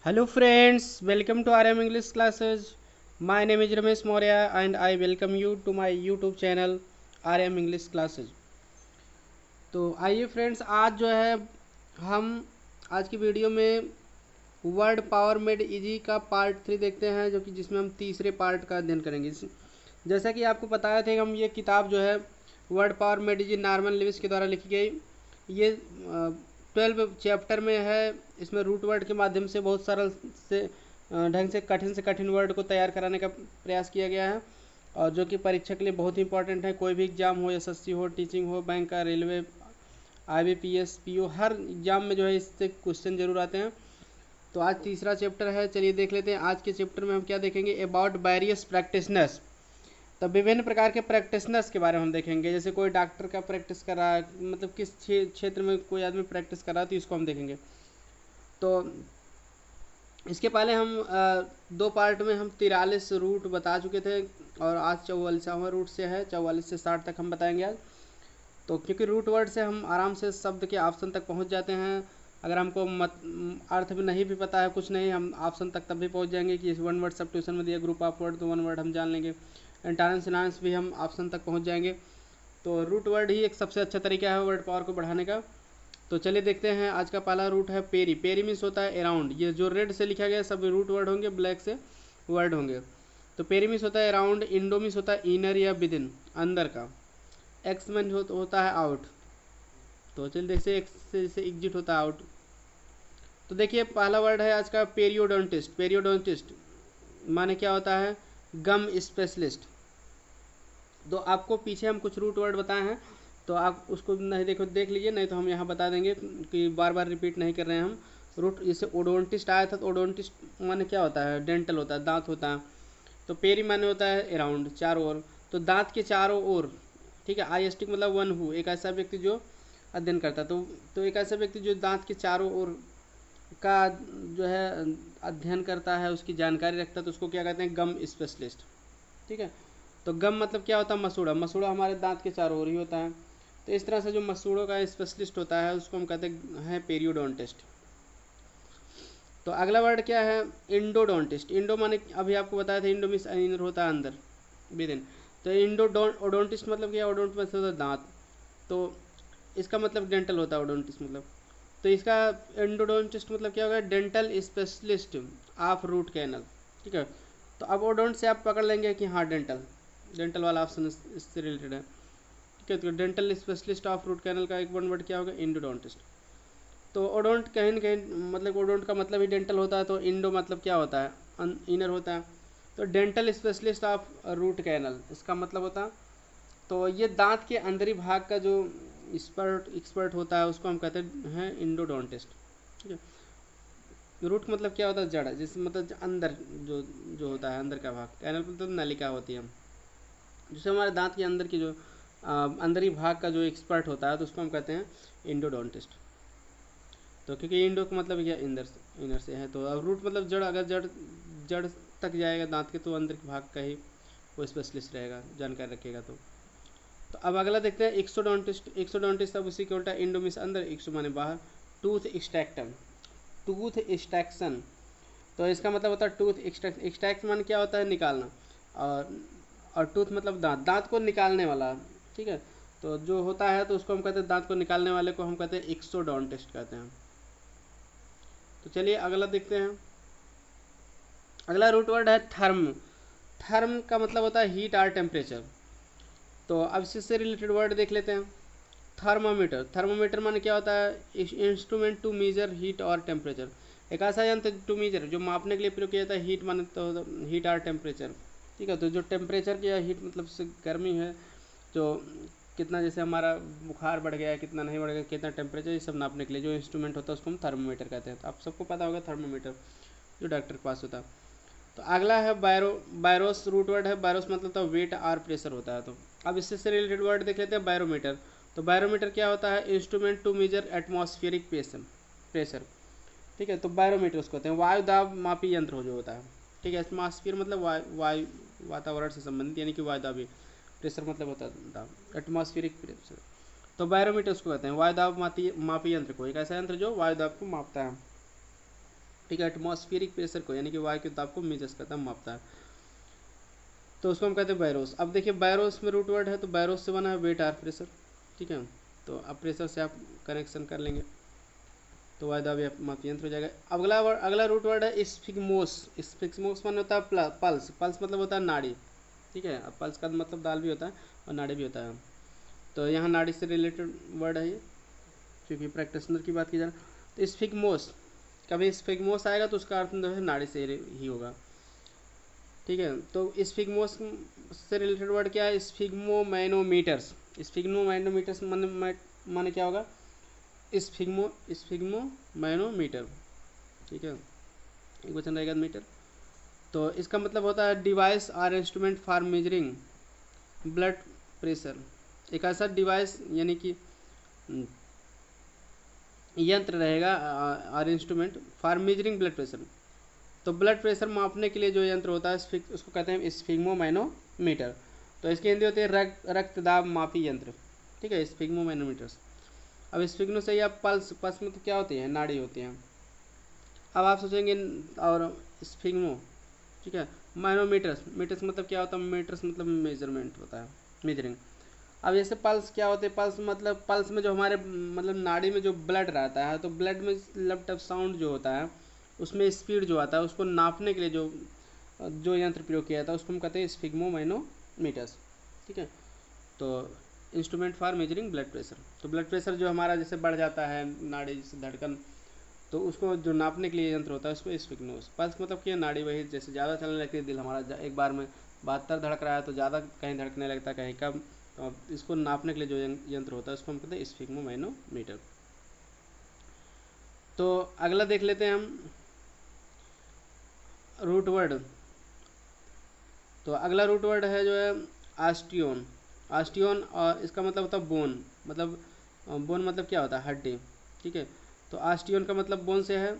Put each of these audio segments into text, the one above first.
Hello friends, welcome to RM English classes. My name is Ramesh Maurya and I welcome you to my YouTube channel RM English classes. तो आइए friends, आज जो है हम आज की वीडियो में वर्ड पावर मेड इजी का पार्ट 3 देखते हैं, जो कि जिसमें हम तीसरे पार्ट का अध्ययन करेंगे। जैसा कि आपको बताया था कि हम ये किताब जो है word power made easy Norman Lewis के द्वारा लिखी गई, ये 12 चैप्टर में है। इसमें रूट वर्ड के माध्यम से बहुत सरल से ढंग से कठिन वर्ड को तैयार कराने का प्रयास किया गया है, और जो कि परीक्षा के लिए बहुत ही इंपॉर्टेंट है। कोई भी एग्जाम हो, एसएससी हो, टीचिंग हो, बैंक का, रेलवे, आईबीपीएस, पीओ, हर एग्जाम में जो है इससे क्वेश्चन जरूर आते हैं। तो आज तीसरा चैप्टर है, चलिए देख लेते हैं। आज के चैप्टर में हम क्या देखेंगे, अबाउट वेरियस प्रैक्टिशनर्स। तो विभिन्न प्रकार के प्रैक्टिशनर्स के बारे में हम देखेंगे। जैसे कोई डॉक्टर का प्रैक्टिस कर रहा है, मतलब किस क्षेत्र में कोई आदमी प्रैक्टिस कर रहा है, तो इसको हम देखेंगे। तो इसके पहले हम दो पार्ट में हम 43 रूट बता चुके थे, और आज 44वां रूट से है, 44 से 60 तक हम बताएंगे आज। तो क्योंकि रूट वर्ड से हम आराम से शब्द के ऑप्शन तक पहुंच जाते हैं। अगर हमको अर्थ भी नहीं भी पता है, कुछ नहीं, हम ऑप्शन तक तब भी पहुंच जाएंगे कि वन वर्ड सब ट्यूशन में दिया ग्रुप ऑफ वर्ड, तो वन वर्ड हम जान लेंगे। एंटारन सिनांस भी हम ऑप्शन तक पहुंच जाएंगे। तो रूट वर्ड ही एक सबसे अच्छा तरीका है वर्ड पावर को बढ़ाने का। तो चलिए देखते हैं। आज का पहला रूट है पेरी। पेरी मीन्स होता है अराउंड। ये जो रेड से लिखा गया सब रूट वर्ड होंगे, ब्लैक से वर्ड होंगे। तो पेरी मीन्स होता है अराउंड। इंडो मीन्स होता है इनर या विद इन, अंदर का। एक्स मीन्स होता है आउट। तो चलिए देखते एक्स से जैसे एग्जिट होता है आउट। तो देखिए पहला वर्ड है आज का पेरियोडोंटिस्ट। पेरियोडोंटिस्ट माने क्या होता है, गम स्पेशलिस्ट। तो आपको पीछे हम कुछ रूट वर्ड बताए हैं, तो आप उसको नहीं देख लीजिए, नहीं तो हम यहाँ बता देंगे कि बार बार रिपीट नहीं कर रहे हैं हम। रूट जैसे ओडोंटिस्ट आया था, तो ओडोंटिस्ट माने क्या होता है, डेंटल होता है, दांत होता है। तो पेरी माने होता है अराउंड, चारों ओर। तो दांत के चारों ओर, ठीक है। आईएसटी मतलब वन हु, एक ऐसा व्यक्ति जो अध्ययन करता है। तो एक ऐसा व्यक्ति जो दांत के चारों ओर का जो है अध्ययन करता है, उसकी जानकारी रखता है, तो उसको क्या कहते हैं, गम स्पेशलिस्ट, ठीक है। तो गम मतलब क्या होता है, मसूड़ा। मसूड़ा हमारे दांत के चारों ओर ही होता है। तो इस तरह से जो मसूड़ों का स्पेशलिस्ट होता है, उसको हम कहते हैं पेरियोडोंटिस्ट। तो अगला वर्ड क्या है, इंडोडोंटिस्ट। इंडो माने अभी आपको बताया था, इंडो मीन्स इनर होता है, अंदर, विद इन। तो ओडोंटिस्ट मतलब क्या, ओडोंट मतलब होता है दांत। तो इसका मतलब डेंटल होता है ओडोंटिस्ट मतलब। तो इसका एंडोडोंटिस्ट मतलब क्या होगा, dental specialist of root canal, ठीक है। तो अब ओडोंट से आप पकड़ लेंगे कि हाँ डेंटल, डेंटल वाला ऑप्शन इससे रिलेटेड है, ठीक है। तो dental specialist of root canal का एक वन वर्ड क्या होगा, इंडोडोंटिस्ट। तो ओडोंट कहीं न कहीं मतलब ओडोंट का मतलब ही डेंटल होता है, तो इंडो मतलब क्या होता है, इनर होता है। तो dental specialist of root canal इसका मतलब होता है। तो ये दांत के अंदरी भाग का जो एक्सपर्ट होता है, उसको हम कहते हैं इंडोडोंटिस्ट, ठीक है। रूट मतलब क्या होता है, जड़, जिसमें मतलब अंदर जो जो होता है, अंदर का भाग। कैनल मतलब नलिका होती है, जिससे हमारे दांत के अंदर की जो अंदरी भाग का जो एक्सपर्ट होता है, तो उसको हम कहते हैं इंडोडोंटिस्ट। तो क्योंकि इंडो का मतलब क्या, इनर से है। तो अब रूट मतलब जड़, अगर जड़ तक जाएगा दांत के, तो अंदर के भाग का ही वो स्पेशलिस्ट रहेगा, जानकारी रखेगा। तो अब अगला देखते हैं एक्सोडोंटिस्ट। एक्सोडोंटिस्ट अब उसी के उल्टा, इंडो मीन्स अंदर, एक्सो माने बाहर। टूथ एक्सट्रैक्टम, टूथ एक्सट्रैक्शन। तो इसका मतलब होता है टूथ एक्सट्रैक्ट। एक्सट्रैक्ट मान क्या होता है, निकालना। और टूथ मतलब दांत, दांत को निकालने वाला, ठीक है। तो जो होता है, तो उसको हम कहते हैं, दांत को निकालने वाले को हम कहते हैं एक्सोडोंटिस्ट कहते हैं। तो चलिए अगला देखते हैं। अगला रूट वर्ड है थर्म। थर्म का मतलब होता है हीट और टेम्परेचर। तो अब इससे रिलेटेड वर्ड देख लेते हैं। थर्मामीटर। थर्मामीटर माने क्या होता है, इंस्ट्रूमेंट टू मेजर हीट और टेम्परेचर। एक ऐसा यंत्र टू मेजर, जो मापने के लिए प्रयोग किया जाता है। हीट माने तो हीट और टेम्परेचर, ठीक है। तो जो टेम्परेचर की हीट मतलब से गर्मी है, जो कितना जैसे हमारा बुखार बढ़ गया है, कितना नहीं बढ़ गया, कितना टेम्परेचर, ये सब नापने के लिए जो इंस्ट्रूमेंट होता है, उसको हम थर्मामीटर कहते हैं। तो आप सबको पता होगा थर्मामीटर, जो डॉक्टर के पास होता है। तो अगला है बायरोस। रूट वर्ड है। बायरोस मतलब तो वेट और प्रेशर होता है। तो अब इससे रिलेटेड वर्ड देख लेते हैं, बैरोमीटर। तो बैरोमीटर क्या होता है, instrument to measure atmospheric pressure, ठीक है। तो बैरोमीटर उसको कहते हैं वायु दाब मापी यंत्र हो जो होता है, ठीक है। एटमॉस्फेयर मतलब वायु, वातावरण से संबंधित, यानी कि वायु दाबी। प्रेशर मतलब होता है दाब, एटमॉस्फेरिक प्रेशर। तो बैरोमीटर उसको कहते हैं वायु दाब मापी यंत्र को, एक ऐसा यंत्र जो वायु दाब को मापता है। ठीक है, एटमॉस्फेरिक प्रेशर को यानी कि वायु के दाब को मेजर्स करता है, मापता है, तो उसको हम कहते हैं बैरोस। अब देखिए बैरोस में रूट वर्ड है तो बैरोस से बना है वेट आर प्रेशर। ठीक है, तो अब प्रेशर से आप कनेक्शन कर लेंगे तो वायु दाब माप यंत्र हो जाएगा। अगला रूट वर्ड है स्फिग्मोस। स्फिग्मोस माने होता है पल्स। पल्स मतलब होता है नाड़ी। ठीक है, अब पल्स का मतलब दाल भी होता है और नाड़ी भी होता है, तो यहाँ नाड़ी से रिलेटेड वर्ड है ये, क्योंकि प्रैक्टिशनर की बात की जा रहा है। तो स्फिग्मोस, कभी स्फिग्मोस आएगा तो उसका अर्थ जो है नाड़ी से ही होगा। ठीक है, तो स्फिग्मोस से रिलेटेड वर्ड क्या है, स्फिग्मोमैनोमीटर्स। स्फिग्मोमैनोमीटर्स माने क्या होगा, स्फिग्मोमैनोमीटर। ठीक है, एक वचन रहेगा मीटर। तो इसका मतलब होता है device or instrument for measuring blood pressure. एक ऐसा डिवाइस यानी कि यंत्र रहेगा or instrument for measuring blood pressure. तो ब्लड प्रेशर मापने के लिए जो यंत्र होता है उसको कहते हैं स्फिग्मोमैनोमीटर। तो इसकी हिंदी होती है रक्त दाब मापी यंत्र। ठीक है, स्फिग्मोमैनोमीटर्स। अब स्फिग्नो से ही आप पल्स, पल्स में तो क्या होती है, नाड़ी होती है। अब आप सोचेंगे और स्फिग्मो, ठीक है, मैनोमीटर्स, मीटर्स मतलब क्या होता है, मीटर्स मतलब मेजरमेंट होता है, मेजरिंग। अब जैसे पल्स क्या होते हैं, पल्स मतलब पल्स में जो हमारे मतलब नाड़ी में जो ब्लड रहता है, तो ब्लड में लपटप साउंड जो होता है उसमें स्पीड जो आता है उसको नापने के लिए जो यंत्र प्रयोग किया जाता है उसको हम कहते हैं स्फिग्मोमैनोमीटर्स। ठीक है, तो instrument for measuring blood pressure. तो ब्लड प्रेशर जो हमारा जैसे बढ़ जाता है नाड़ी जैसे धड़कन, तो उसको जो नापने के लिए यंत्र होता है उसको स्फिग्मोस। पल्स मतलब कि नाड़ी वही जैसे ज़्यादा चलने लगती है, दिल हमारा एक बार में 72 धड़क रहा है तो ज़्यादा कहीं धड़कने लगता है कहीं कम, तो इसको नापने के लिए जो यंत्र होता है उसको हम कहते हैं स्फिग्मोमैनोमीटर। तो अगला देख लेते हैं हम रूट वर्ड। तो अगला रूट वर्ड है जो है आस्टियोन। आस्टियोन और इसका मतलब होता है बोन, मतलब बोन मतलब क्या होता है, हड्डी। ठीक है, तो आस्टियोन का मतलब बोन से है।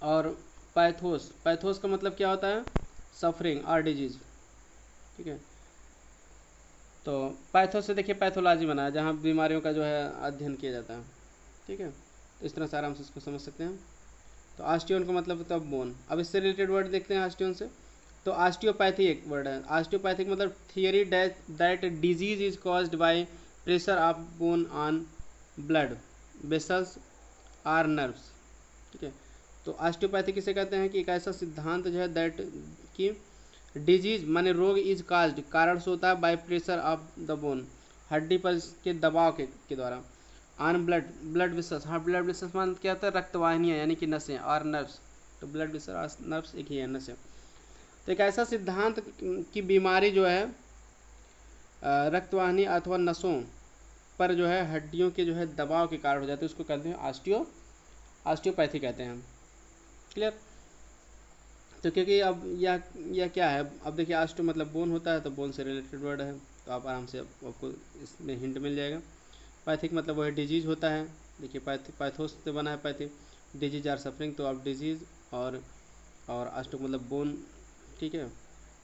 और पैथोस, पैथोस का मतलब क्या होता है, सफरिंग और डिजीज। ठीक है, तो पैथोस से देखिए पैथोलॉजी बना है जहाँ बीमारियों का जो है अध्ययन किया जाता है। ठीक है, तो इस तरह से आराम से इसको समझ सकते हैं। तो आस्टियोन का मतलब होता है बोन। अब इससे रिलेटेड वर्ड देखते हैं आस्टियोन से। तो आस्टियोपैथी एक वर्ड है। आस्टियोपैथिक मतलब theory that disease is caused by pressure of bone on blood vessels or nerves. ठीक है, तो ऑस्टियोपैथी किसे कहते हैं कि एक ऐसा सिद्धांत जो है दैट कि डिजीज माने रोग इज काज्ड कारण से होता है bye pressure of the bone, हड्डी पर के दबाव के द्वारा, ऑन ब्लड वेसल्स। हाँ, ब्लड वेसल्स मान क्या होता है, रक्तवाहिनियाँ यानी कि नसें, और नर्व्स, तो ब्लड वेसल और नर्व्स एक ही है, नसें। तो एक ऐसा सिद्धांत की बीमारी जो है रक्तवाहिनी अथवा नसों पर जो है हड्डियों के जो है दबाव के कारण हो जाते हैं, उसको कहते हैं ऑस्टियोपैथी कहते हैं। क्लियर। तो क्योंकि अब यह क्या है, अब देखिए ऑस्टियो मतलब बोन होता है तो बोन से रिलेटेड वर्ड है, तो आप आराम से आपको इसमें हिंट मिल जाएगा। पैथिक मतलब वह डिजीज होता है। देखिए पैथोस से बना है पैथिक, डिजीज आर सफरिंग, तो आप डिजीज और ऑस्टियो मतलब बोन। ठीक है,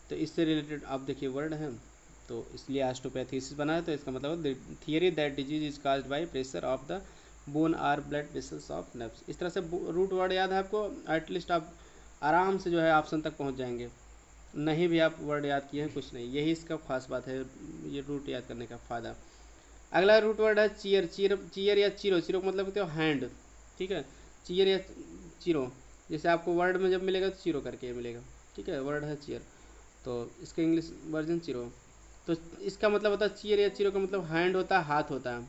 तो इससे रिलेटेड आप देखिए वर्ड है, तो इसलिए ऑस्टियोपैथी से बना है, तो इसका मतलब theory that disease is caused by pressure of the bone or blood vessels of nerves. इस तरह से रूट वर्ड याद है आपको, एटलीस्ट आप आराम से जो है ऑप्शन तक पहुंच जाएंगे। नहीं भी आप वर्ड याद किए हैं कुछ नहीं, यही इसका खास बात है, ये रूट याद करने का फ़ायदा। अगला रूट वर्ड है चीयर। चीयर या चीरो। चीरो का मतलब होता है हैंड। ठीक है, चीयर या चीरो, जैसे आपको वर्ड में जब मिलेगा तो चीरो करके मिलेगा। ठीक है, वर्ड है चीयर, तो इसका इंग्लिश वर्जन चीरो। तो इसका मतलब होता है चीयर या चीरो का मतलब हैंड होता है, हाथ होता है।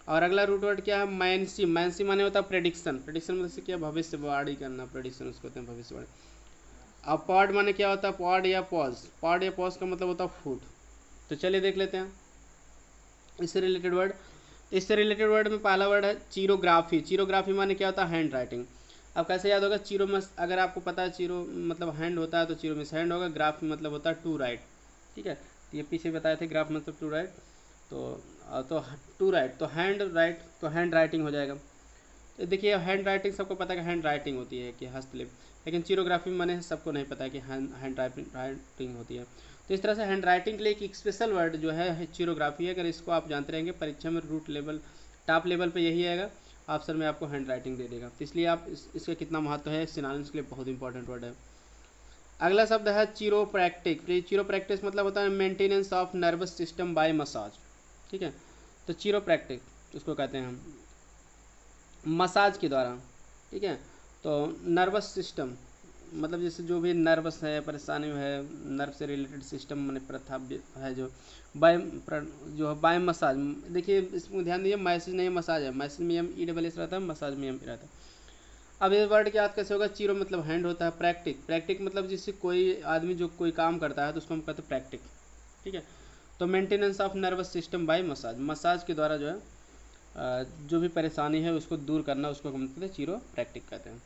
और अगला रूट वर्ड क्या है, मैंसी। मैंसी माने होता है प्रेडिक्शन। प्रेडिक्शन मतलब क्या, भविष्यवाणी करना, प्रेडिक्शन उसको कहते हैं भविष्यवाणी। अब पॉड माने क्या होता है, पॉड या पॉज। पॉड या पॉज का मतलब होता है फूट। तो चलिए देख लेते हैं इससे रिलेटेड वर्ड। इससे रिलेटेड वर्ड में पहला वर्ड है चीरोग्राफी। चीरोग्राफी माने क्या होता है, हैंड राइटिंग। अब कैसे याद होगा, चीरो में अगर आपको पता है चीरो मतलब हैंड होता है तो चीरो में हैंड होगा, ग्राफ मतलब होता है टू राइट। ठीक है, ये पीछे बताए थे ग्राफ मतलब टू राइट, तो टू राइट तो हैंड राइट, तो हैंड राइटिंग हो जाएगा। तो देखिए हैंड राइटिंग सबको पता है कि हैंड राइटिंग होती है कि हस्तलिप, लेकिन चीरोग्राफी माने सबको नहीं पता है कि हैंड राइटिंग होती है। तो इस तरह से हैंड राइटिंग के लिए एक स्पेशल वर्ड जो है चीरोग्राफी है। अगर इसको आप जानते रहेंगे परीक्षा में रूट लेवल टॉप लेवल पे यही आएगा। ऑप्शन में आपको हैंड राइटिंग दे देगा। तो इसलिए आप इसका कितना महत्व है सिनोनिम्स के लिए बहुत इंपॉर्टेंट वर्ड है। अगला शब्द है चिरोप्रैक्टिक। चिरोप्रैक्टिस मतलब होता है maintenance of nervous system by massage. ठीक है, तो चिरोप्रैक्टिक उसको कहते हैं हम मसाज के द्वारा। ठीक है, तो नर्वस सिस्टम मतलब जैसे जो भी नर्वस है, परेशानी है, नर्व से रिलेटेड सिस्टम मैंने प्रथा है जो जो है बाय मसाज। देखिए इसमें ध्यान दीजिए, मैसेज नहीं मसाज है, मैसेज में एम ई डबल एस रहता है, मसाज में एम रहता है। अब ये वर्ड के याद कैसे होगा, चिरो मतलब हैंड होता है, प्रैक्टिक प्रैक्टिक मतलब जिससे कोई आदमी जो कोई काम करता है तो उसको हम कहते हैं प्रैक्टिक। ठीक है, तो maintenance of nervous system by massage, massage के द्वारा जो है जो भी परेशानी है उसको दूर करना, उसको हम कहते हैं चिरो प्रैक्टिक कहते हैं।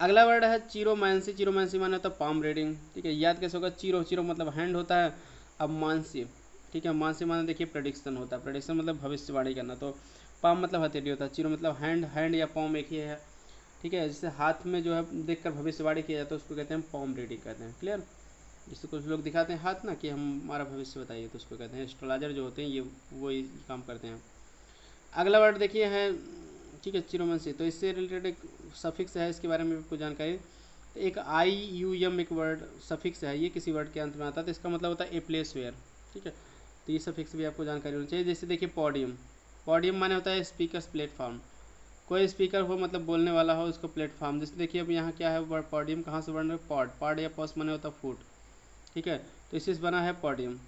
अगला वर्ड है चिरोमांसी। चिरोमांसी माने होता है पाम रीडिंग। ठीक है, याद कैसे होगा, चिरो चिरो मतलब हैंड होता है, अब मानसी। ठीक है, मानसी माने देखिए प्रेडिक्शन होता है, प्रेडिक्शन मतलब भविष्यवाणी करना। तो पाम मतलब हथेली होता है, चिरो मतलब हैंड, हैंड या पाम एक ही है। ठीक है, जिससे हाथ में जो है देखकर भविष्यवाणी किया जाता है उसको कहते हैं पाम रीडिंग कहते हैं। क्लियर, जिससे कुछ लोग दिखाते हैं हाथ ना कि हमारा भविष्य बताइए, तो उसको कहते हैं एस्ट्रोलॉजर जो होते हैं, ये वो ही काम करते हैं। अगला वर्ड देखिए है, ठीक है, चिरोमांसी। तो इससे रिलेटेड एक सफिक्स है, इसके बारे में आपको जानकारी। एक आई यू एम एक वर्ड सफिक्स है, ये किसी वर्ड के अंत में आता है, तो इसका मतलब होता है ए प्लेस वेयर। ठीक है, तो ये सफिक्स भी आपको जानकारी होनी चाहिए। जैसे देखिए पॉडियम, पॉडियम माने होता है स्पीकर्स प्लेटफॉर्म, कोई स्पीकर हो मतलब बोलने वाला हो उसको प्लेटफॉर्म। जैसे देखिए अब यहाँ क्या है वर्ड पॉडियम, कहाँ से बन रहा है, पॉड, पॉड या पॉस माने होता है फूड। ठीक है, तो इससे बना है पॉडियम।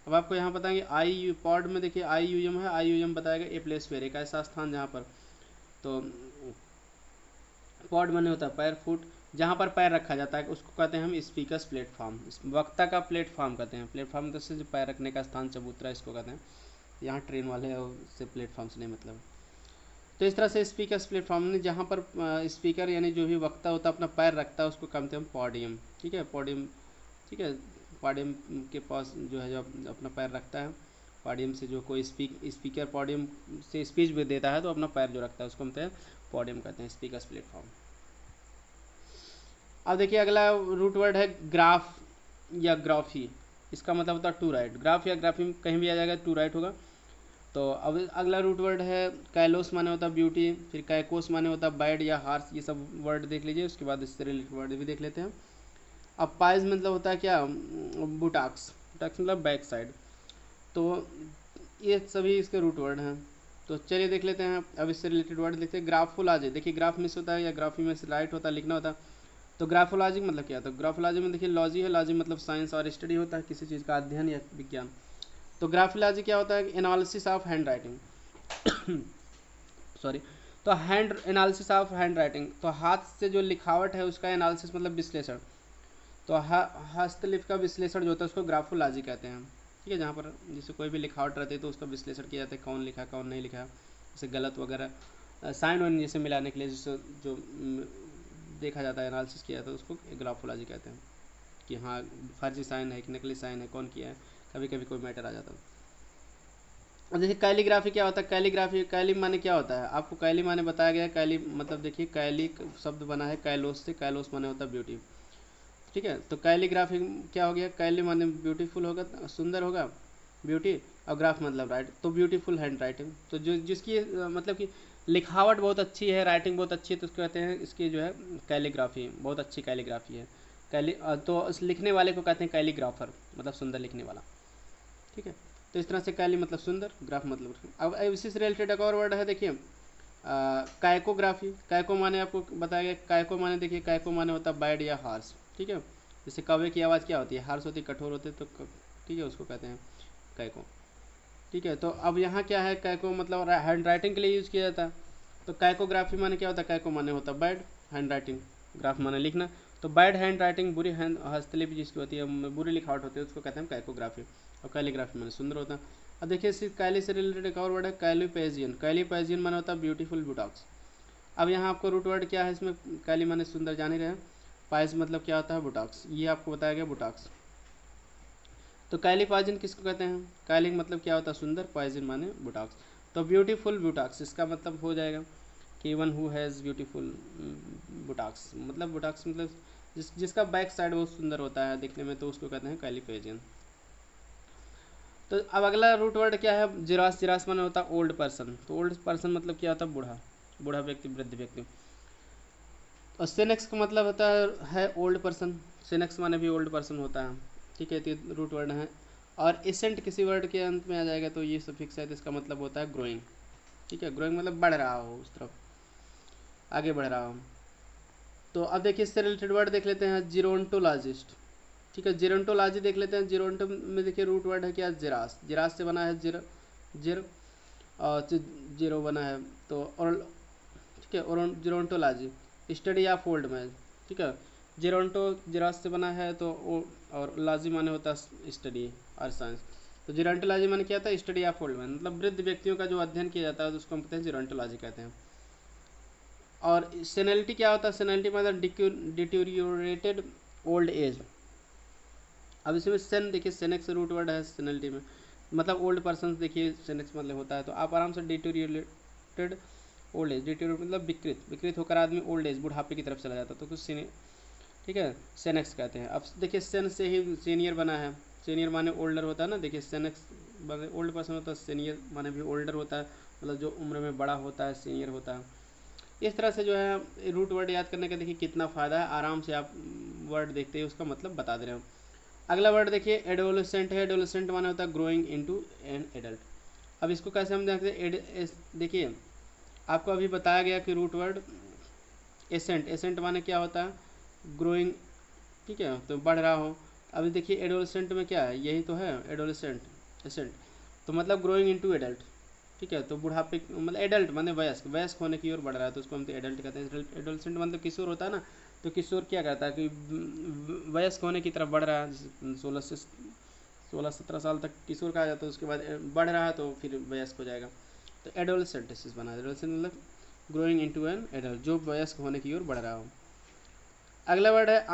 अब आपको यहाँ बताएंगे आई यू पॉड में देखिए आई यू एम है, आई यू एम बताएगा ए प्लेस वेयर, एक ऐसा स्थान जहाँ पर, तो पॉड बने होता है पैर, फुट, जहाँ पर पैर रखा जाता है उसको कहते हैं हम स्पीकर्स प्लेटफॉर्म, वक्ता का प्लेटफॉर्म कहते हैं। प्लेटफॉर्म तो से जो पैर रखने का स्थान, चबूतरा, इसको कहते हैं। यहाँ ट्रेन वाले से प्लेटफॉर्म से नहीं मतलब। तो इस तरह से स्पीकर्स प्लेटफॉर्म में जहाँ पर स्पीकर यानी जो भी वक्ता होता है अपना पैर रखता है उसको कहते हैं पॉडियम। ठीक है, पॉडियम। ठीक है, पॉडियम के पास जो है जो अपना पैर रखता है, पॉडियम से जो कोई स्पीकर पॉडियम से स्पीच भी देता है तो अपना पैर जो रखता है उसको कहते हैं पॉडियम कहते हैं, स्पीकर्स प्लेटफॉर्म। अब देखिए अगला रूट वर्ड है ग्राफ या ग्राफी। इसका मतलब होता है टू राइट, ग्राफ या ग्राफी कहीं भी आ जाएगा टू राइट होगा। तो अब अगला रूट वर्ड है कैलोस माने होता है ब्यूटी, फिर कैकोस माने होता है बैड या हार्स, ये सब वर्ड देख लीजिए, उसके बाद इससे रिलेटेड वर्ड भी देख लेते हैं। अब पाइज मतलब होता है क्या, बुटाक्स, बुटाक्स मतलब बैक साइड। तो ये सभी इसके रूट वर्ड हैं। तो चलिए देख लेते हैं, अब इससे रिलेटेड वर्ड देखते हैं। ग्राफोलॉजी, देखिए ग्राफ मिस होता है या ग्राफी में से राइट होता है, लिखना होता है। तो ग्राफोलॉजी मतलब क्या, तो ग्राफोलॉजी में देखिए लॉजी है, लॉजी मतलब साइंस और स्टडी होता है किसी चीज़ का अध्ययन या विज्ञान। तो ग्राफोलॉजी क्या होता है, analysis of handwriting sorry, तो hand analysis of handwriting, तो हाथ से जो लिखावट है उसका एनालिसिस मतलब विश्लेषण। तो हस्तलिपि का विश्लेषण जो होता है उसको ग्राफोलॉजी कहते हैं। ठीक है, जहाँ पर जैसे कोई भी लिखावट रहती है तो उसका विश्लेषण किया जाता है, कौन लिखा कौन नहीं लिखा, जैसे गलत वगैरह साइन वाइन जैसे मिलाने के लिए जिससे जो देखा जाता है, एनालिसिस किया जाता है, उसको ग्राफोलॉजी कहते हैं कि हाँ फर्जी साइन है कि नकली साइन है, कौन किया है, कभी कभी कोई मैटर आ जाता है। और जैसे कैलीग्राफी क्या होता है, कैलीग्राफी कैली माने क्या होता है, आपको कैली माने बताया गया है। कैली मतलब देखिए कैली शब्द बना है कैलोस से, कैलोस माने होता है ब्यूटी। ठीक है, तो कैलीग्राफी क्या हो गया, कैली माने ब्यूटीफुल होगा, सुंदर होगा, ब्यूटी, और ग्राफ मतलब राइट, तो ब्यूटीफुल हैंड राइटिंग। तो जो जिसकी मतलब कि लिखावट बहुत अच्छी है, राइटिंग बहुत अच्छी है, तो उसको कहते हैं इसकी जो है कैलीग्राफी, बहुत अच्छी कैलीग्राफी है। तो इस लिखने वाले को कहते हैं कैलीग्राफर, मतलब सुंदर लिखने वाला। ठीक है, तो इस तरह से कैली मतलब सुंदर, ग्राफ मतलब। अब इसी से रिलेटेड एक और वर्ड है देखिए काइकोग्राफी। काइको माने आपको बताया गया, काइको माने देखिए काइको माने होता है बैड या हार्स। ठीक है, जैसे कौवे की आवाज़ क्या होती है, हार्स होती है, कठोर होते तो ठीक है उसको कहते हैं काइको। ठीक है, तो अब यहाँ क्या है, काइको मतलब हैंड राइटिंग के लिए यूज़ किया जाता है। तो काइकोग्राफी माने क्या होता है, काइको माने होता है बैड हैंड राइटिंग, ग्राफ माने लिखना। तो बैड हैंड राइटिंग, बुरी हैंड हस्तलिपि जिसकी होती है, बुरी लिखावट होती है, उसको कहते हैं काइकोग्राफी। और कैलीग्राफी माने सुंदर होता है। अब देखिए सिर्फ कैली से रिलेटेड एक और वर्ड है कैलीपैजियन। कैलीपैजियन माने होता है ब्यूटीफुल बुटॉक्स। अब यहाँ आपको रूट वर्ड क्या है इसमें, कैली माने सुंदर जान ही रहे, पाइस मतलब क्या होता है बुटॉक्स, ये आपको बताया गया बुटॉक्स। तो कैलीपॉइजन किसको कहते हैं, कैली मतलब क्या होता है सुंदर, पॉइजन माने बुटॉक्स। तो ब्यूटीफुल बुटॉक्स इसका मतलब हो जाएगा कि one who has beautiful botox, मतलब बुटॉक्स मतलब जिसका बैक साइड बहुत सुंदर होता है दिखने में, तो उसको कहते हैं कैलीपॉइजन। तो अब अगला रूट वर्ड क्या है, जिरास। जिरास माने होता है ओल्ड पर्सन। तो ओल्ड पर्सन मतलब क्या होता है, बूढ़ा, बूढ़ा व्यक्ति, वृद्ध व्यक्ति। और सेनेक्स का मतलब होता है ओल्ड पर्सन। सेनेक्स माने भी ओल्ड पर्सन होता है, ठीक है। तो रूट वर्ड है। और एसेंट किसी वर्ड के अंत में आ जाएगा तो ये सफिक्स है, तो इसका मतलब होता है ग्रोइंग, ठीक है। ग्रोइंग मतलब बढ़ रहा हो, उस तरफ आगे बढ़ रहा हो। तो अब देखिए इससे रिलेटेड वर्ड देख लेते हैं, जीरोंटोलॉजिस्ट, ठीक है। जीरोंटोलॉजी देख लेते हैं। जीरोंटो में देखिए रूट वर्ड है क्या, जिरास। जिरास से बना है जिर और जीरो बना है, तो और ठीक है। और जीरोंटोलॉजी स्टडी ऑफ ओल्ड मैन, ठीक है। जीरोंटो जिरास से बना है, तो और लॉजी माने होता है स्टडी और साइंस। तो जीरोंटोलॉजी माने क्या था, स्टडी ऑफ ओल्ड मैन, मतलब वृद्ध व्यक्तियों का जो अध्ययन किया जाता है तो उसको हम कहते हैं जीरोंटोलॉजी कहते हैं। और सेनैलिटी क्या होता है, सेनैलिटी मतलब डिट्यूरियोरेटेड ओल्ड एज। अब इसमें सेन देखिए, सेनेक्स रूट वर्ड है सेनैलिटी में, मतलब ओल्ड पर्सन देखिए सेनेक्स मतलब होता है। तो आप आराम से डिट्यूरियोरेटेड ओल्ड एज, डिट्यूरियोट मतलब विकृत, विकृत होकर आदमी ओल्ड एज बुढ़ापे की तरफ चला जाता है, तो कुछ ठीक है, सेनेक्स कहते हैं। अब देखिए सेन से ही सीनियर बना है। सीनियर माने ओल्डर होता है ना, देखिए सेनेक्स माने ओल्ड पर्सन होता है, सीनियर माने भी ओल्डर होता है, मतलब जो उम्र में बड़ा होता है, सीनियर होता है। इस तरह से जो है रूट वर्ड याद करने का देखिए कितना फ़ायदा है, आराम से आप वर्ड देखते ही उसका मतलब बता दे रहे हो। अगला वर्ड देखिए एडोलेसेंट है। एडोलेसेंट माने होता है ग्रोइंग इनटू एन एडल्ट। अब इसको कैसे हम देखते हैं, देखिए आपको अभी बताया गया कि रूट वर्ड एसेंट, एसेंट माने क्या होता है, ग्रोइंग, ठीक है, तो बढ़ रहा हो। अभी देखिए एडोलेसेंट में क्या है, यही तो है एडोलेसेंट, एसेंट, तो मतलब ग्रोइंग इनटू एडल्ट, ठीक है। तो बुढ़ापे मतलब एडल्ट माने वयस्क, वयस्क होने की ओर बढ़ रहा है, तो उसको हम तो एडल्ट कहते हैं। एडोलेसेंट मतलब किशोर होता है ना, तो किशोर क्या करता है कि वयस्क होने की तरफ बढ़ रहा है, 16 17 साल तक किशोर कहा जाता है, उसके बाद बढ़ रहा है तो फिर वयस्क हो जाएगा, तो एडोलेसेंट बना। एडोलेसेंट मतलब ग्रोइंग इनटू एन एडल्ट, जो वयस्क होने की ओर बढ़ रहा हो। अगला वर्ड है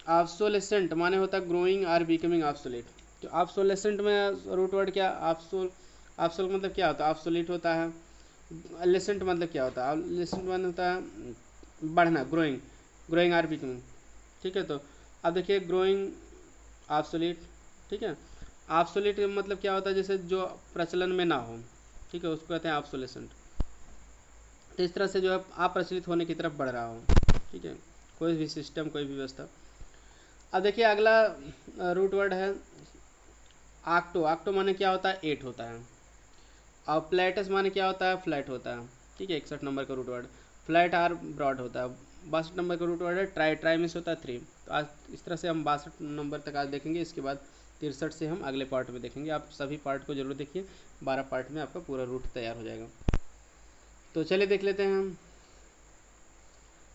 ऑब्सोलेसेंट, माने होता है ग्रोइंग आर बिकमिंग ऑब्सोलेट। तो ऑब्सोलेसेंट में रूट वर्ड क्या, ऑब्सोल मतलब क्या होता है, ऑब्सोलेट होता है। लेसेंट मतलब क्या होता है, लेसेंट मतलब होता है बढ़ना, ग्रोइंग, ग्रोइंग आर बिकमिंग, ठीक है। तो अब देखिए ग्रोइंग ऑब्सोलेट, ठीक है। ऑब्सोलेट मतलब क्या होता है, जैसे जो प्रचलन में ना हो, ठीक है, उसको कहते हैं ऑब्सोलेसेंट। तो इस तरह से जो है अप्रचलित होने की तरफ बढ़ रहा हो, ठीक है, कोई भी सिस्टम, कोई भी व्यवस्था। अब देखिए अगला रूट वर्ड है आक्टो। आक्टो माने क्या होता है, 8 होता है। और प्लेटस माने क्या होता है, फ्लैट होता है, ठीक है। 61 नंबर का root word flat or broad होता है। 62 नंबर का रूट वर्ड है ट्राई, ट्राई मीन्स होता है 3। तो आज इस तरह से हम 62 नंबर तक आज देखेंगे, इसके बाद 63 से हम अगले पार्ट में देखेंगे। आप सभी पार्ट को जरूर देखिए, 12 पार्ट में आपका पूरा रूट तैयार हो जाएगा। तो चलिए देख लेते हैं हम,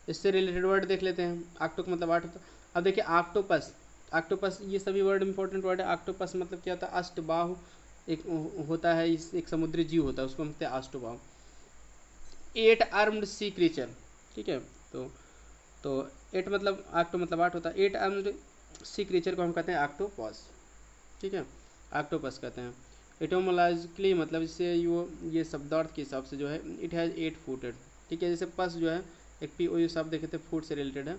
इससे रिलेटेड वर्ड देख लेते हैं। आक्टो का मतलब 8 होता है। अब देखिए ऑक्टोपस, ऑक्टोपस ये सभी वर्ड इंपॉर्टेंट वर्ड है। ऑक्टोपस मतलब क्या होता है, अष्टबाहु एक होता है, एक समुद्री जीव होता है, उसको हम कहते हैं अष्टबाहु। 8 आर्म्ड सी क्रीचर, ठीक है। तो 8 मतलब ऑक्टो मतलब 8 होता है। 8 आर्म्ड सी क्रीचर को हम कहते हैं ऑक्टोपस, ठीक है, ऑक्टोपस कहते हैं। एटोमोलॉजिकली मतलब इससे ये शब्दार्थ के हिसाब से जो है इट हैज़ 8 फुटेड, ठीक है। जैसे पस जो है एक पी ओ शब्द देखे थे, फूड से रिलेटेड है,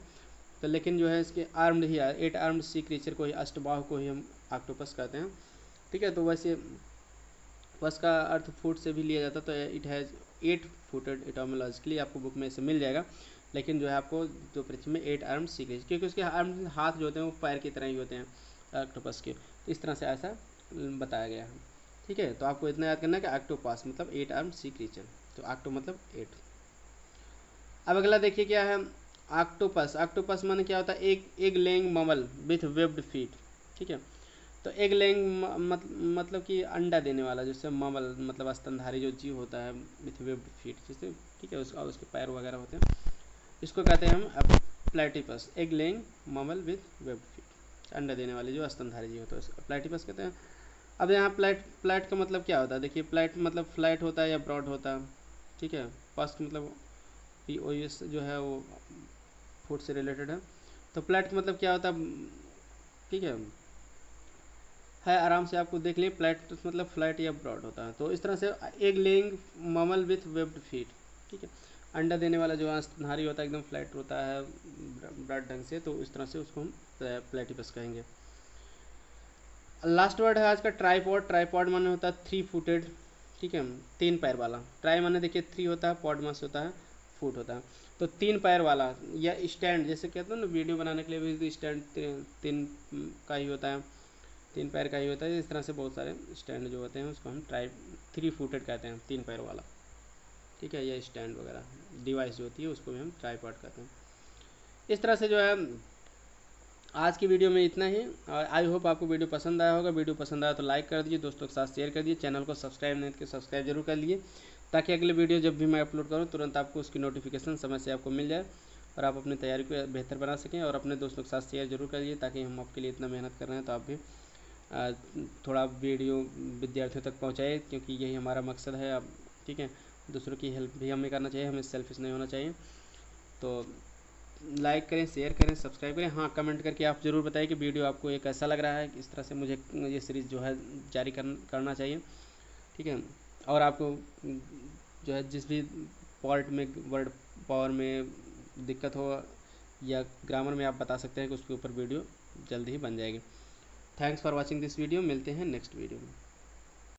तो लेकिन जो है इसके आर्म्ड ही है, 8 आर्म्ड सी क्रीचर को ही, अष्टबाहु को ही हम ऑक्टोपस कहते हैं, ठीक है। तो वैसे पस का अर्थ फूड से भी लिया जाता है, तो इट हैज़ 8 फुटेड एटोमोलॉजिकली, आपको बुक में इसे मिल जाएगा। लेकिन जो है आपको जो परीक्षा में 8 आर्म्ड सी क्रीचर, क्योंकि उसके आर्म हाथ जो होते हैं वो पैर की तरह ही होते हैं ऑक्टोपस के, इस तरह से ऐसा बताया गया है, ठीक है। तो आपको इतना याद करना है कि ऑक्टोपस मतलब 8 आर्म्ड सी क्रीचर, तो ऑक्टो मतलब 8। अब अगला देखिए क्या है, ऑक्टोपस। ऑक्टोपस माने क्या होता है, एक laying mammal with webbed feet, ठीक है। तो एग लेइंग मतलब कि अंडा देने वाला, जैसे ममल मतलब स्तनधारी जो जीव होता है, विथ वेब्ड फीट जैसे, ठीक है, उसके पैर वगैरह होते हैं, इसको कहते हैं हम platypus. Egg laying mammal with webbed feet, अंडा देने वाले जो स्तनधारी जीव होता है उसको प्लेटिपस कहते हैं। अब यहाँ प्लेट का मतलब क्या होता है, देखिए प्लेट मतलब फ्लैट होता है या ब्रॉड होता है, ठीक है। पस्ट मतलब पी ओ एस जो है वो फूड से रिलेटेड है। तो प्लेट का मतलब क्या होता है, ठीक है आराम से आपको देख लिए, प्लेट मतलब फ्लैट या ब्रॉड होता है। तो इस तरह से egg laying mammal with webbed feet, ठीक है, अंडा देने वाला जो स्तनधारी होता है एकदम फ्लैट होता है ब्रॉड ढंग से, तो इस तरह से उसको हम प्लेटिपस कहेंगे। लास्ट वर्ड है आज का ट्राईपॉड। ट्राईपॉड माने होता है 3 फुटेड, ठीक है, 3 पैर वाला। ट्राई माने देखिए 3 होता है, पॉड मास होता है, फुट होता है। तो 3 पैर वाला या स्टैंड, जैसे कहते हैं ना वीडियो बनाने के लिए भी स्टैंड 3 का ही होता है, 3 पैर का ही होता है। इस तरह से बहुत सारे स्टैंड जो होते हैं उसको हम 3 फुटेड कहते हैं, 3 पैर वाला, ठीक है। या स्टैंड वगैरह डिवाइस जो होती है उसको भी हम ट्राईपॉड कहते हैं। इस तरह से जो है आज की वीडियो में इतना ही। और आई होप आपको वीडियो पसंद आया होगा। वीडियो पसंद आया तो लाइक कर दीजिए, दोस्तों के साथ शेयर कर दीजिए, चैनल को सब्सक्राइब नहीं तो सब्सक्राइब जरूर कर लीजिए, ताकि अगले वीडियो जब भी मैं अपलोड करूँ तुरंत आपको उसकी नोटिफिकेशन समय से आपको मिल जाए और आप अपनी तैयारी को बेहतर बना सकें। और अपने दोस्तों के साथ शेयर जरूर कर दीजिए, ताकि हम आपके लिए इतना मेहनत कर रहे हैं तो आप भी थोड़ा वीडियो विद्यार्थियों तक पहुँचाए, क्योंकि यही हमारा मकसद है। अब ठीक है, दूसरों की हेल्प भी हमें करना चाहिए, हमें सेल्फिश नहीं होना चाहिए। तो लाइक करें, शेयर करें, सब्सक्राइब करें। हाँ, कमेंट करके आप ज़रूर बताइए कि वीडियो आपको ये कैसा लग रहा है, किस तरह से मुझे ये सीरीज़ जो है जारी करना चाहिए, ठीक है। और आपको जो है जिस भी पार्ट में वर्ड पावर में दिक्कत हो या ग्रामर में, आप बता सकते हैं कि उसके ऊपर वीडियो जल्दी ही बन जाएगी। Thanks for watching this video. मिलते हैं नेक्स्ट वीडियो में।